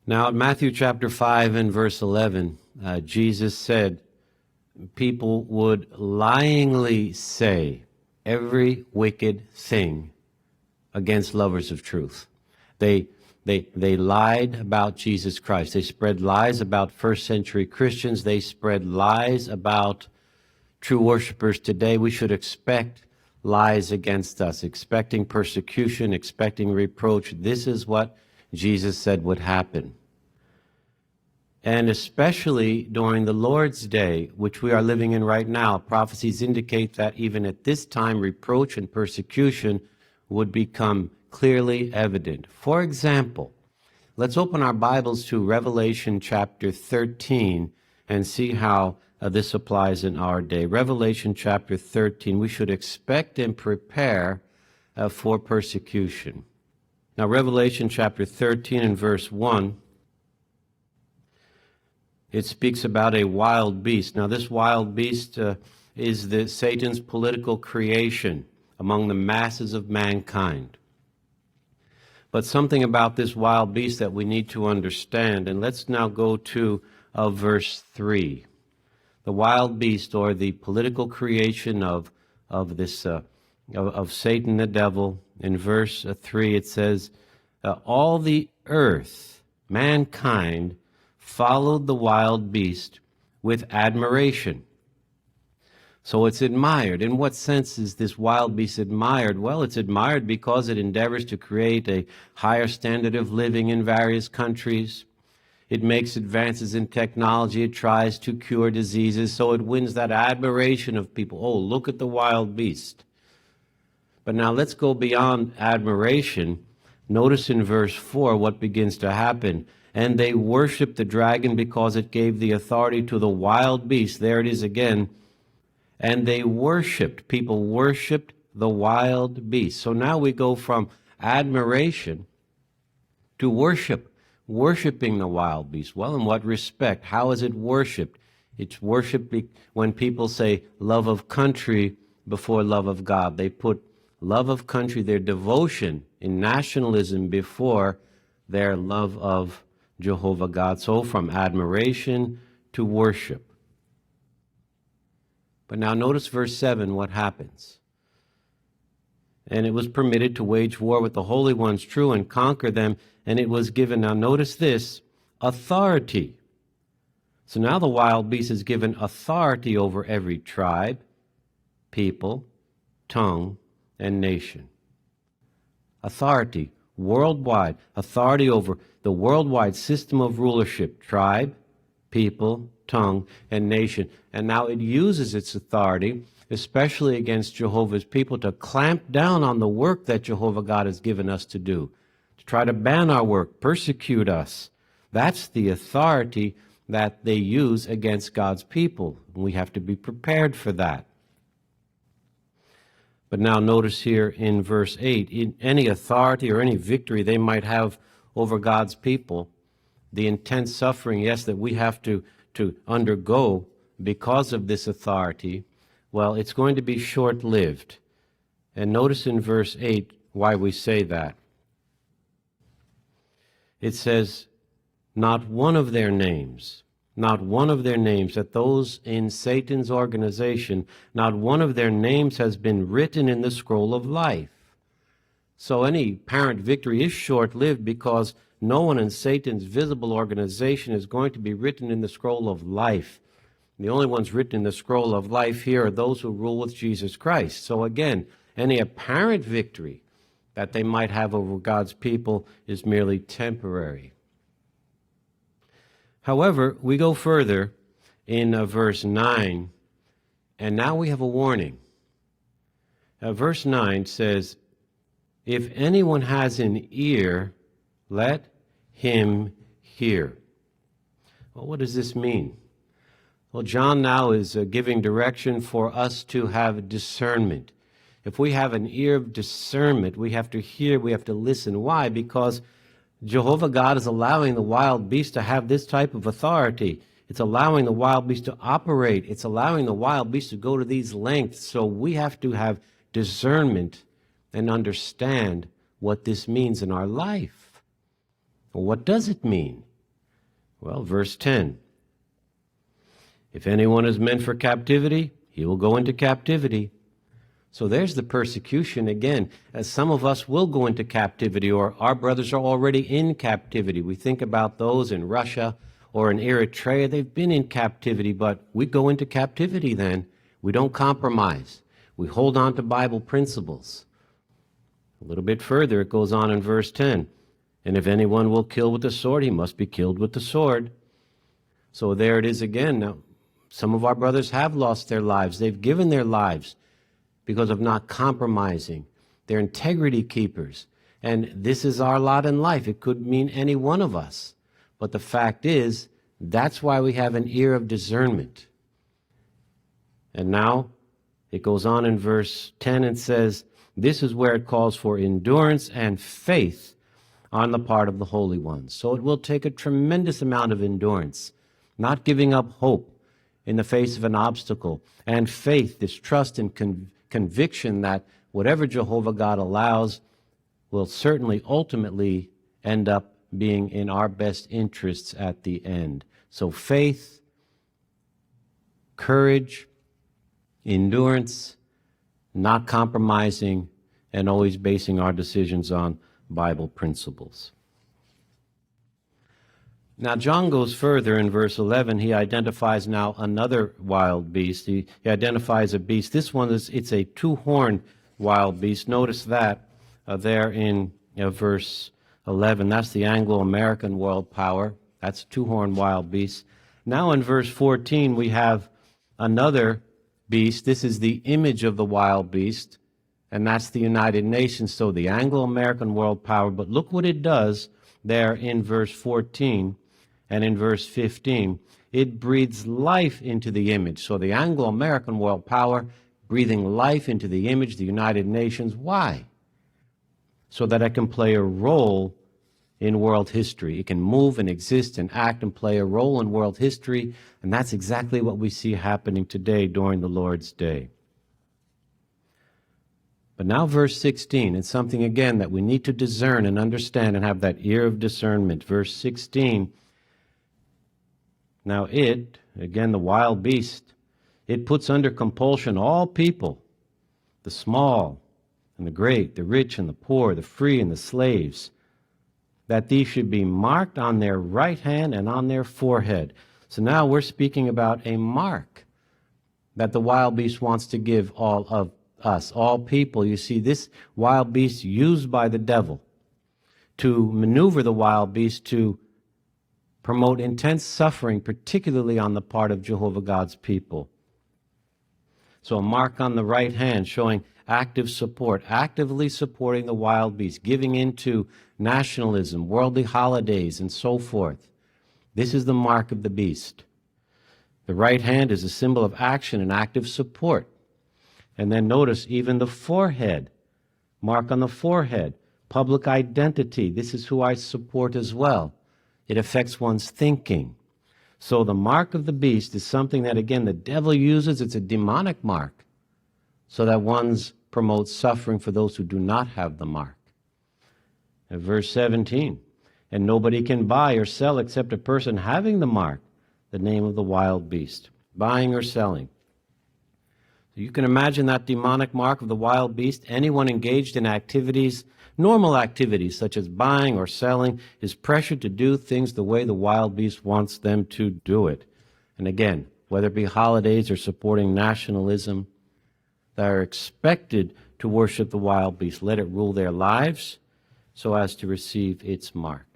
Now, in Matthew chapter 5 and verse 11, Jesus said people would lyingly say every wicked thing against lovers of truth. They lied about Jesus Christ. They spread lies about first century Christians. They spread lies about true worshipers today. We should expect lies against us, expecting persecution, expecting reproach. This is what Jesus said would happen. And especially during the Lord's Day, which we are living in right now, prophecies indicate that even at this time, reproach and persecution would become clearly evident. For example, let's open our Bibles to Revelation chapter 13 and see how this applies in our day. Revelation chapter 13, we should expect and prepare for persecution. Now, Revelation chapter 13 and verse 1, it speaks about a wild beast. Now, this wild beast is Satan's political creation among the masses of mankind. But something about this wild beast that we need to understand, and let's now go to verse 3. The wild beast, or the political creation of Satan the devil. In verse 3 it says, all the earth, mankind, followed the wild beast with admiration. So it's admired. In what sense is this wild beast admired? Well, it's admired because it endeavors to create a higher standard of living in various countries. It makes advances in technology. It tries to cure diseases. So it wins that admiration of people. Oh, look at the wild beast. But now let's go beyond admiration. Notice in verse 4 what begins to happen. And they worshiped the dragon because it gave the authority to the wild beast. There it is again. And they worshiped. People worshiped the wild beast. So now we go from admiration to worship. Worshiping the wild beast. Well, in what respect? How is it worshipped? It's worshipped when people say love of country before love of God. They put love of country, their devotion in nationalism, before their love of Jehovah God. So from admiration to worship. But now notice verse 7, what happens. And it was permitted to wage war with the holy ones true and conquer them, and it was given, now notice this, authority. So now the wild beast is given authority over every tribe, people, tongue, and nation. Authority, worldwide, authority over the worldwide system of rulership, tribe, people, tongue, and nation. And now it uses its authority, especially against Jehovah's people, to clamp down on the work that Jehovah God has given us to do, to try to ban our work, persecute us. That's the authority that they use against God's people. We have to be prepared for that. But now notice here in verse 8, in any authority or any victory they might have over God's people, the intense suffering, yes, that we have to undergo because of this authority, well, it's going to be short-lived. And notice in verse 8 why we say that. It says, not one of their names, that those in Satan's organization, not one of their names has been written in the scroll of life. So any apparent victory is short-lived because no one in Satan's visible organization is going to be written in the scroll of life. The only ones written in the scroll of life here are those who rule with Jesus Christ. So again, any apparent victory that they might have over God's people is merely temporary. However, we go further in verse 9, and now we have a warning. Verse 9 says, if anyone has an ear, let him hear. Well, what does this mean? Well, John now is giving direction for us to have discernment. If we have an ear of discernment, we have to hear, we have to listen. Why? Because Jehovah God is allowing the wild beast to have this type of authority. It's allowing the wild beast to operate. It's allowing the wild beast to go to these lengths. So we have to have discernment and understand what this means in our life. Well, what does it mean? Well, verse 10. If anyone is meant for captivity, he will go into captivity. So there's the persecution again, as some of us will go into captivity, or our brothers are already in captivity. We think about those in Russia or in Eritrea. They've been in captivity, but we go into captivity then. We don't compromise. We hold on to Bible principles. A little bit further, it goes on in verse 10. And if anyone will kill with the sword, he must be killed with the sword. So there it is again. Now, some of our brothers have lost their lives. They've given their lives because of not compromising. They're integrity keepers. And this is our lot in life. It could mean any one of us. But the fact is, that's why we have an ear of discernment. And now, it goes on in verse 10 and says, this is where it calls for endurance and faith on the part of the holy ones. So it will take a tremendous amount of endurance, not giving up hope in the face of an obstacle, and faith, this trust and conviction that whatever Jehovah God allows will certainly ultimately end up being in our best interests at the end. So faith, courage, endurance, not compromising, and always basing our decisions on Bible principles. Now, John goes further in verse 11. He identifies now another wild beast. He identifies a beast. This one it's a two-horned wild beast. Notice that there in verse 11. That's the Anglo-American world power. That's a two-horned wild beast. Now in verse 14, we have another beast. This is the image of the wild beast, and that's the United Nations. So the Anglo-American world power. But look what it does there in verse 14. And in verse 15, it breathes life into the image. So the Anglo-American world power breathing life into the image, the United Nations. Why? So that it can play a role in world history. It can move and exist and act and play a role in world history. And that's exactly what we see happening today during the Lord's Day. But now verse 16, it's something again that we need to discern and understand and have that ear of discernment. Verse 16, now it, again the wild beast, it puts under compulsion all people, the small and the great, the rich and the poor, the free and the slaves, that these should be marked on their right hand and on their forehead. So now we're speaking about a mark that the wild beast wants to give all of us, all people. You see, this wild beast used by the devil to maneuver the wild beast to promote intense suffering, particularly on the part of Jehovah God's people. So a mark on the right hand showing active support, actively supporting the wild beast, giving into nationalism, worldly holidays, and so forth. This is the mark of the beast. The right hand is a symbol of action and active support. And then notice even the forehead, mark on the forehead, public identity. This is who I support as well. It affects one's thinking. So the mark of the beast is something that, again, the devil uses. It's a demonic mark so that one's promotes suffering for those who do not have the mark. And verse 17, and nobody can buy or sell except a person having the mark, the name of the wild beast, buying or selling. You can imagine that demonic mark of the wild beast. Anyone engaged in activities, normal activities such as buying or selling, is pressured to do things the way the wild beast wants them to do it. And again, whether it be holidays or supporting nationalism, they are expected to worship the wild beast. Let it rule their lives so as to receive its mark.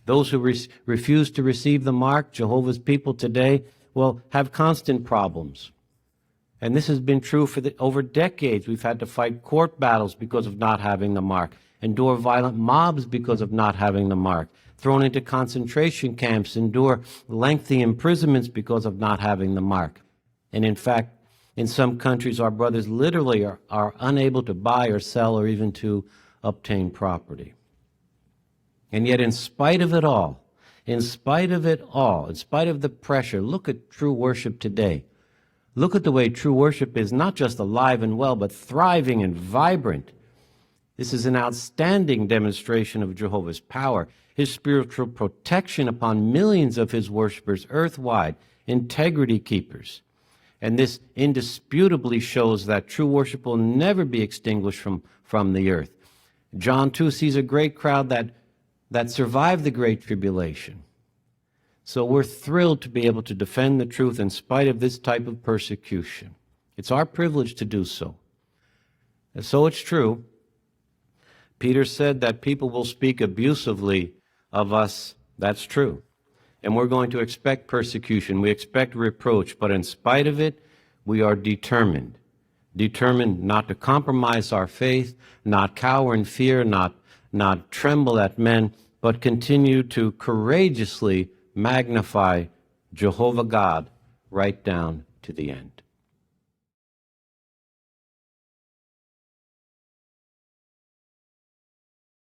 Those who refuse to receive the mark, Jehovah's people today, will have constant problems. And this has been true for over decades. We've had to fight court battles because of not having the mark, endure violent mobs because of not having the mark, thrown into concentration camps, endure lengthy imprisonments because of not having the mark. And in fact, in some countries, our brothers literally are unable to buy or sell or even to obtain property. And yet, in spite of it all, in spite of the pressure, look at true worship today. Look at the way true worship is not just alive and well, but thriving and vibrant. This is an outstanding demonstration of Jehovah's power, his spiritual protection upon millions of his worshipers earthwide, integrity keepers. And this indisputably shows that true worship will never be extinguished from the earth. John 2 sees a great crowd that survived the Great Tribulation. So we're thrilled to be able to defend the truth in spite of this type of persecution. It's our privilege to do so. And so it's true. Peter said that people will speak abusively of us. That's true. And we're going to expect persecution. We expect reproach. But in spite of it, we are determined not to compromise our faith, not cower in fear, not tremble at men, but continue to courageously magnify Jehovah God right down to the end.